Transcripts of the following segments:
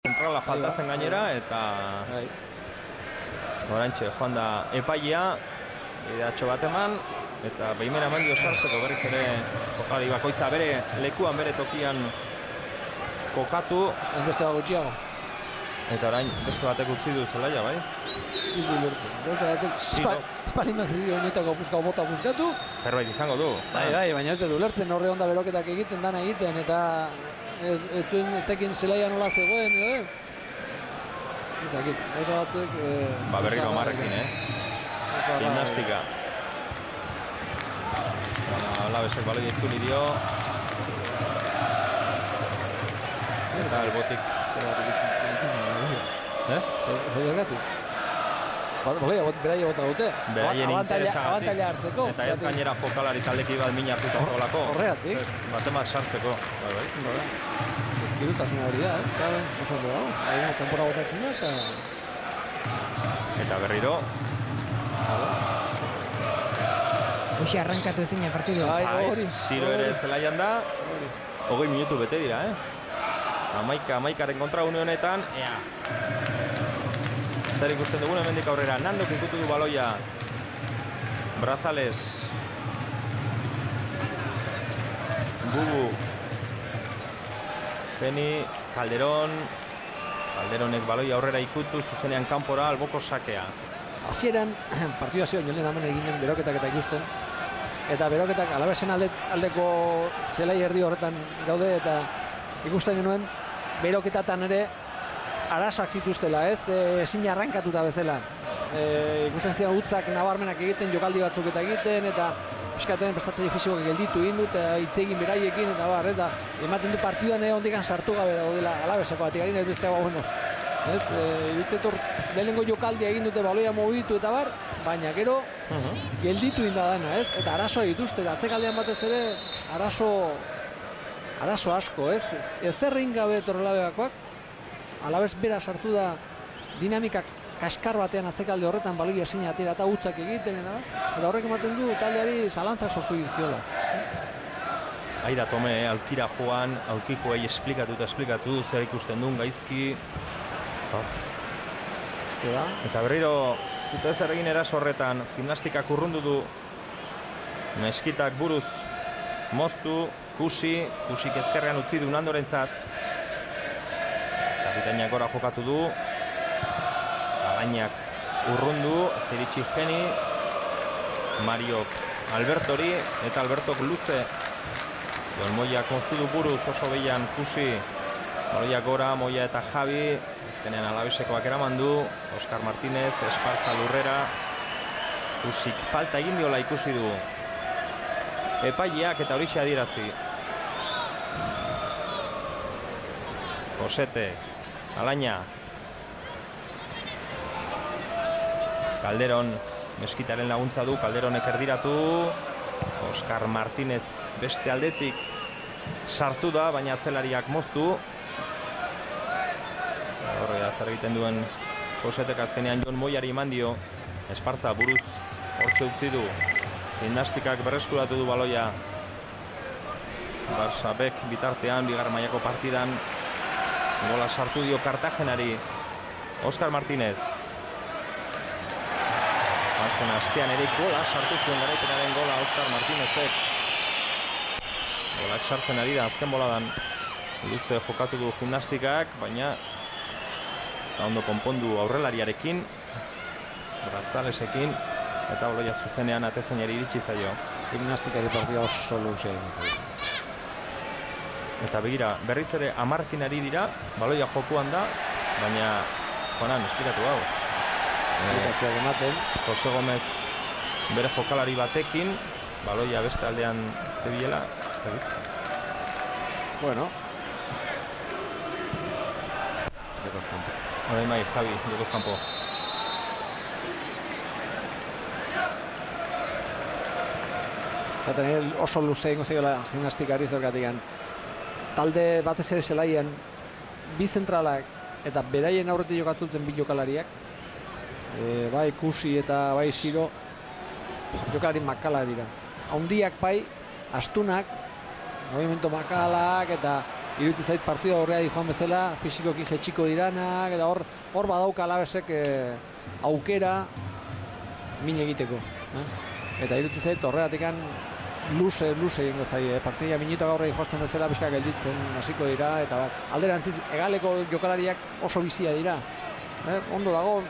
Zentrala falta zen gainera, eta orantxe joan da epailea, ideatxo bat eman, eta behimena eman dio sartzeko berriz ere jokalari bakoitza bere lekuan, bere tokian kokatu. Beste bat gutxiago. Eta orain beste batek utzi du zelaia, bai? Ez du lertzen. Gauza batzuk, espalin mazizio honetako bota buskatu. Zerbait izango du. Bai, baina ez du lertzen, horre onda beroketak egiten, dana egiten, eta ez duen etzekin zelaia nola zegoen, ez dakit, gauza batzuk... Berriro amarrekin, Gimnastika. Alabesek baloi itzuli dio. Eta albotik. Zergatik? Beraia bota dute. Beraien abantaila hartzeko. Eta ez gainera jokalari taldeki bat min hartuta zolako. Horregatik. Batemat sartzeko. Ez birutasuna hori da, ez? Oso ondo dago. Tempora botatzen da eta berriro. Uxi arrankatu ezin partidu. Ziro ere zelaian da. 20 minutu bete dira, Amaikaren kontra une honetan. Zer ikusten dugun hemendik aurrera. Nandok ikutu du baloia. Brazales. Bubu. Geni. Calderonek baloia aurrera ikutu. Zuzenean kanpora alboko sakea. Hasieran partidu hasi baino lehen hemen eginen beroketak eta ikusten. Eta beroketak Alavesen aldeko zelai erdi horretan gaude eta ikusten genuen beroketatan ere arazoak zituztela, ezin arrankatuta bezala. Ikusten ziren utzak nabarmenak egiten, jokaldi batzuk eta egiten, eta piskaten prestatzaile fisikoak gelditu egin dut, hitzegin beraiekin, eta eta ematen du partiduan ondikan sartu gabe daudela Alaveseko batik garin, ez beste bueno. Iritzetor lehenengo jokaldia egin dute baloia mobitu eta baina gero gelditu inda dana, eta arazoa dituzte, eta atzekaldean batez ere arazo asko, ezerrin gabe torrelabeakoak, Alavés bera sartu da dinamika kaskar batean atzekalde horretan baloia ezin atera eta utzak egiten, eta horrek ematen du taldeari zalantzak sortu dizkiola. Aira Tome, aukira joan, aukikoei esplikatu, zer ikusten duen gaizki. Eta berriro, ez dut ez erregin eraso horretan, gimnastikak urrundu du, Meskitak buruz moztu, Kusik ezkerrean utzi du Nandorentzat. Kapitainak gora jokatu du, Alainak urrundu, ez iritsi Geni, Mariok Albertori, eta Albertok luze. Jon Moiak moztu du buruz oso behian Kusi, baloia gora, Moia eta Javi, azkenean Alabesekoak eraman du, Oskar Martínez, Esparza lurrera, Kusik falta egin diola ikusi du. Epaileak eta horixe adierazi. Josete, Alaina. Calderon, Meskitaren laguntza du, Calderonek erdiratu. Oskar Martínez beste aldetik sartu da, baina atzelariak moztu. Horrela zer egiten duen Josetek azkenean Jon Moiari eman dio. Esparza buruz hortxe utzi du. Gimnastikak berreskuratu du baloia. Barsabek bitartean, bigarren mailako partidan gola sartu dio Kartagenari. Oskar Martínez. Martzen astean ere gola sartu zuen garaipenaren gola Oskar Martínezek. Golak sartzen ari da azken boladan. Luze jokatu du Gimnastikak, baina ez da ondo konpondu aurrelariarekin, Brazalesekin, eta baloia zuzenean atezainari iritsi zaio. Gimnastikari partida oso luze egin zaio. Eta begira, berriz ere 10 ari dira, baloia jokuan da, baina Joanan, espiratu hau. Jose Gomez bere jokalari batekin, baloia beste aldean zebilela. Bueno. Jokoz kanpo. Orain bai, Javi, jokoz kanpo. Zaten oso luze egingo zaiola Gimnastikari zergatik. Talde batez ere zelaian bi zentralak eta beraien aurretik jokatuten bi jokalariak, bai Kusi eta bai Ziro, jokalari makala dira. Handiak bai, astunak, movimiento makalak eta iruditzen zait partida horrea joan bezala, fizikoki jetxiko diranak, eta hor badauka Alavesek aukera min egiteko. Eta iruditzen zait horregatikan luze egingo zaie. Partida minuto gaur josten bezala pixka gelditzen hasiko dira, eta alderantziz, Egaleko jokalariak oso bizia dira. Ondo dago,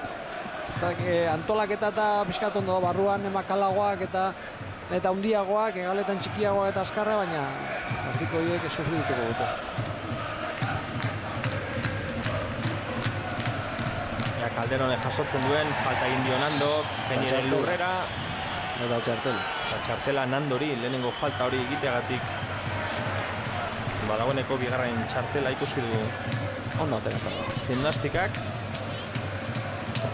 antolaketa eta pixkat ondo barruan emakalagoak eta hundiagoak, Egaletan txikiagoak eta askarra, baina azbiko horiek sufrituko dute. Calderonek jasotzen duen, falta egin dio Nandok, Genieren lurrera. Eta txartela Nandori, lehenengo falta hori egiteagatik. Badagoeneko bigarren txartela ikusi du. Ondo aterata da. Gimnastikak.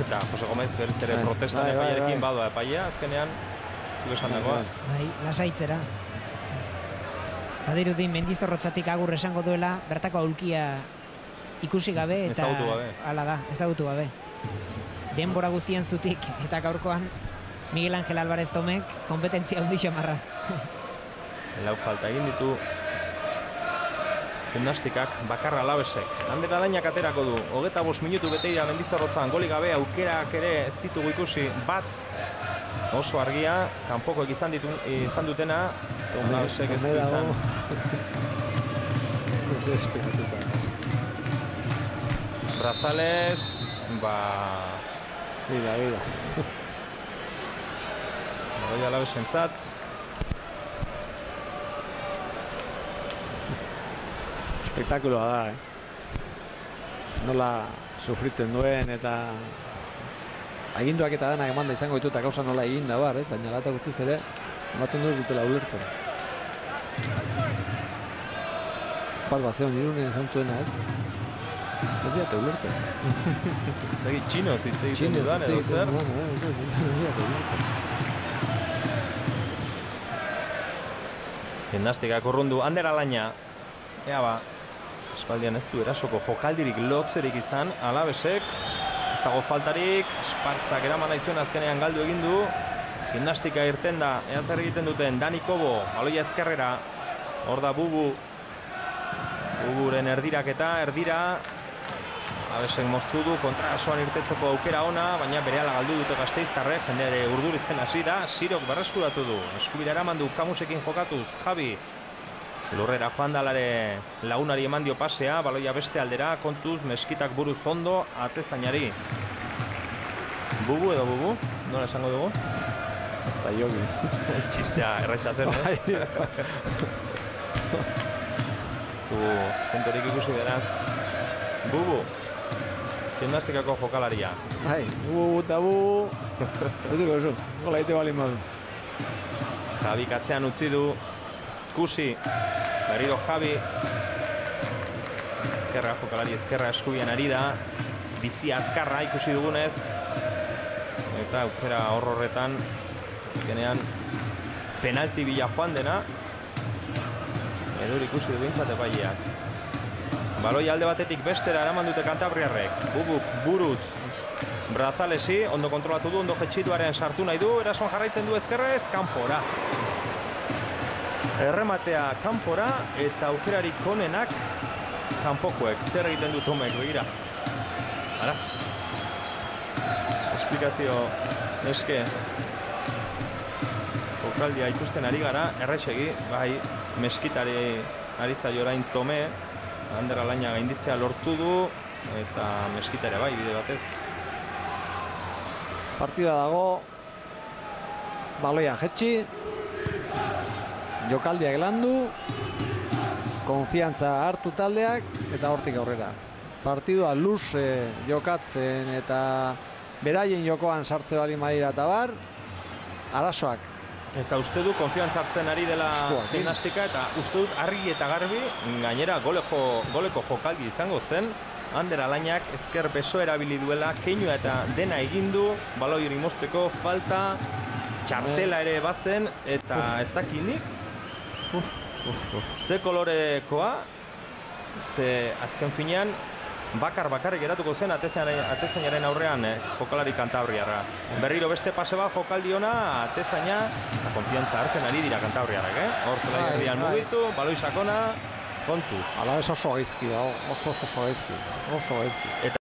Eta Jose Gomez berriz ere protestan epaiarekin badoa epaia, azkenean, zuk esan dagoa. Bai, lasaitzera. Badirudi Mendizorrotzatik agur esango duela, bertako aulkia ikusi gabe eta hala da, ezagutu gabe. Denbora guztian zutik eta gaurkoan Miguel Ángel Álvarez Tomek kompetentzia hundi xamarra. Lau falta egin ditu Gimnastikak, bakarra Alavesek. Ander Alainak aterako du, 25 minutu bete dira Mendizorrotzan, goli gabe, aukerak ere ez ditugu ikusi, bat oso argia, kanpokoek izan dutena, Alavesek ez du izan. Brazales, Mira. Goi Alavesentzat. Espektakuloa da, Nola sufritzen duen eta aginduak eta denak emanda izango ditu eta gauza nola egin da bar, baina lata guztiz ere ematen duz dutela ulertzen. Bat zeon Irunen esan zuena, ez diate ulertzen. Zagi txinoz hitz egiten dudan edo zer? Gimnastikak urrundu, Ander Alaina. Ea ba, espaldian ez du erasoko jokaldirik lotzerik izan, Alavesek, ez dago faltarik, Espartzak eraman nahi zuen azkenean galdu egin du, Gimnastika irten da, ea zer egiten duten, Dani Kobo, baloia ezkerrera, hor da Buburen erdira, Alavesek moztu du, kontrasoan irtetzeko aukera ona, baina berehala galdu dute Gasteiztarrek, jendeare urduritzen hasi da, Sirok berreskuratu du, eskubira eraman du Kamusekin jokatuz, Javi, lurrera joan dalare lagunari eman dio pasea, baloia beste aldera, kontuz, Meskitak buruz ondo, atezainari. Bubu edo Bubu, nola esango dugu? Eta jogi. Txistea erraizatzen, Du zentorik ikusi beraz. Bubu, Gimnastikako jokalaria. Bubu eta Bubu. Ezuko esu, gola ite bali modu. Javi katzean utzi du. Kusi, berriro Javi. Ezkerra jokalari, ezkerra eskubian ari da. Bizia azkarra ikusi dugunez. Eta aukera horretan, azkenean penalti bila joan dena. Edo ikusi du bintzat epaileak. Baloi alde batetik bestera eraman dute Kantabriarrek. Bubuk buruz Brazalesi, ondo kontrolatu du, ondo jetxituaren sartu nahi du. Erason jarraitzen du ezkerrez, kanpora. Errematea kanpora eta aukerarik onenak kanpokoek. Zer egiten du Tomek, begira. Ara. Esplikazio eske. Jokaldia ikusten ari gara, errexegi, bai, Meskitari aritzaio orain Tome, Ander Alaina gainditzea lortu du, eta Meskitare bai, bide batez. Partida dago, baloia jetxi, jokaldiak landu, konfiantza hartu taldeak, eta hortik aurrera. Partidua luze jokatzen eta beraien jokoan sartze bali madira eta bar, arazoak. Eta uste du konfiantza hartzen ari dela Gimnastika, eta uste dut argi eta garbi, gainera goleko jokaldi izango zen, Ander Alainak ezker beso erabili duela, keinua eta dena egindu, baloi hori mozteko, falta, txartela ere bazen, eta ez dakinik, ze kolorekoa, ze azken finean, bakar-bakarrik geratuko zen atezainaren aurrean jokalari Kantabriarra. Berriro beste pase bat jokaldi ona, atezaina eta konfiantza hartzen ari dira Kantabriarrak. Hor zelai erdian mugitu, baloi sakona, Kontuz. Alabez oso gaizki dago, oso gaizki.